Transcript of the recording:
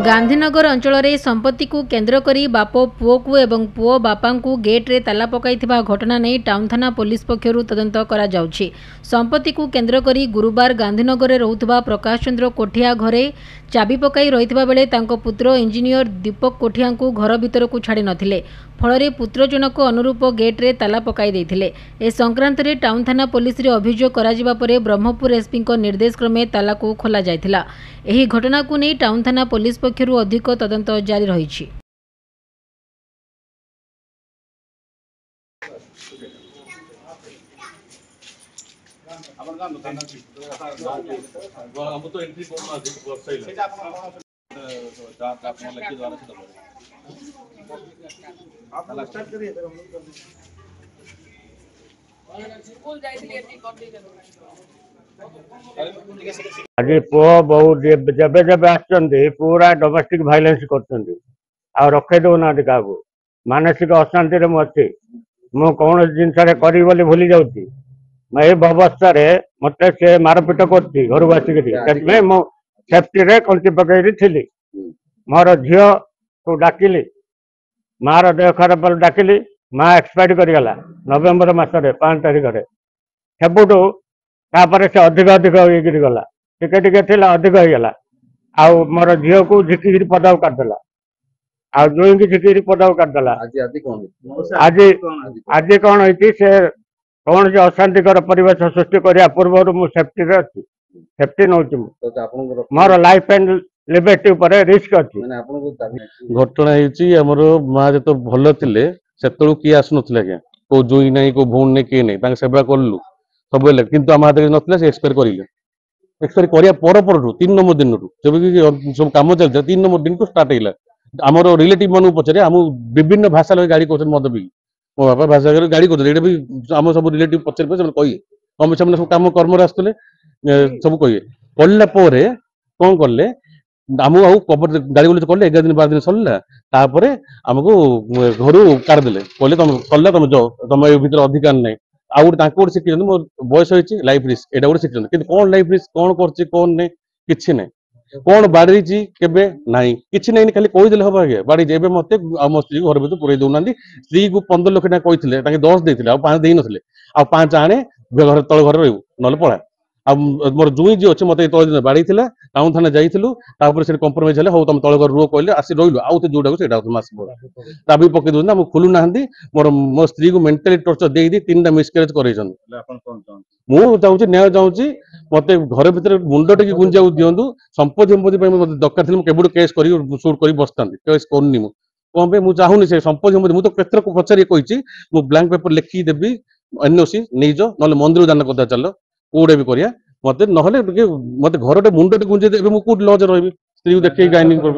गांधीनगर अंचल में संपत्ति को केन्द्र करी बाप पुओ को एवं पुओ बापा को गेट रे ताला पकाई घटना नहीं टाउन थाना पुलिस पक्षरु तदंत करा जाउछि। संपत्ति को केन्द्र करी गुरुवार गांधीनगर में रहुथबा प्रकाश चंद्र कोठिया घरे चाबी पकाई रहितबा बेले तांको पुत्र इंजीनियर दीपक कोठिया को घर भीतर को छाड़ी नथिले। फल पुत्र जनक अनुरूप गेट रे ताला पकाई देथिले। ए संक्रांत रे टाउन थाना पुलिस रे अभियोग करा जिबा परे ब्रह्मपुर एसपी को निर्देश क्रमे ताला को खोला जायथिला। एही घटना को नहीं टाउन थाना पुलिस पक्षरु अधिक तदंत जारी रही। आज पुओ बहु जब जब आसुँच पूरा डोमेस्टिक भाइलेंस कर रखे दौना क्या मानसिक अशांति अच्छी मु कौन जिनस करी भूली जाऊँगी ये अवस्था मत से मारपिट कर घर को आसिक मु सेफ्टी रे कंची पकई थी मोर झील को डाकिली मार देह खराब डाकिली माँ एक्सपायर करगला नवेम्बर मसरे 5 तारिख सेबुठू तापर से अधिक अधिक होगी गला टिके अधिक होगा आ मोर झील को झिकी पदा काटदेला आ जो झिकी पदा काटदेला। आज कौन होती से कौन जो अशांतिकर परिवेश सृष्टि करने पूर्व मु सेफ्टी अच्छी safety now more life and liberty risk अच्छी। घटना होमर माँ जो भल थे से किए आसुन क्या को जुई ना को भौणी नहीं किए नहीं सेवा कलु सब कि आम हाथ ना से एक्सपायर कर 3 नंबर दिन जब सब कम चलता 3 नंबर दिन को स्टार्ट होगा आमर रिलेटिव मन पचारे आम विभिन्न भाषा लगे गाड़ी कर मद पी मो बापा भाषा गाड़ी कर भी आम सब रिलेटिव पचारे कहे कम से सब कम कर्म आसते सब कहे पढ़ला कौन कले आम कबर गाड़ी गुल कले 11 दिन 12 दिन सरला आमको घर काढ़देले कहले तुम सरला तुम जाओ तुम ये भर अधिकार ना आउ गोटे शिखी मो बयस होती लाइफ रिस्क एटा गोटे शिखी कि कौन लाइफ रिस्क कौन कौन नहीं कि ना कौन बाड़ी केबे नाई कि नहीं खाली कहीदेले हम आगे बाड़ी एवं मत मो स्त्री घर भर पूरे दौना स्त्री को 15 लाख टाँग कही 10 देते 5 दे ना आ 5 आने घर तल घर रही ना पड़ा आ मोर जुई जी अच्छे मत तल दिन बाड़ी टाउन थाना जाइलु से कंप्रोमाइज है तुम तल घर रुह कहले आसी रही आउ जोटा को मास दाबी पकई दूसरा आम खोलु ना मोर मो स्त्री को मेंटाली टर्चर दे 3टा मिसक्यारेज कर न्याय चाहूँगी मत घर भर मुंड टे गुंजा दिंतु संपत्ति संपत्ति दरकार थी केवल केस कर सुट कर बसता केस करनी कौन पे मुझे चाहूनी से संपत्ति मुझे तो केतर को पचारि कही ब्लांक पेपर लिखी देवी एनओसी नहीं जाओ ना मंदिर दान करदा चल कौटे भी करिया मत ना मत घर मुंड टे गुंजे मुझे लज रही स्त्री देखिए गाइनिंग कर।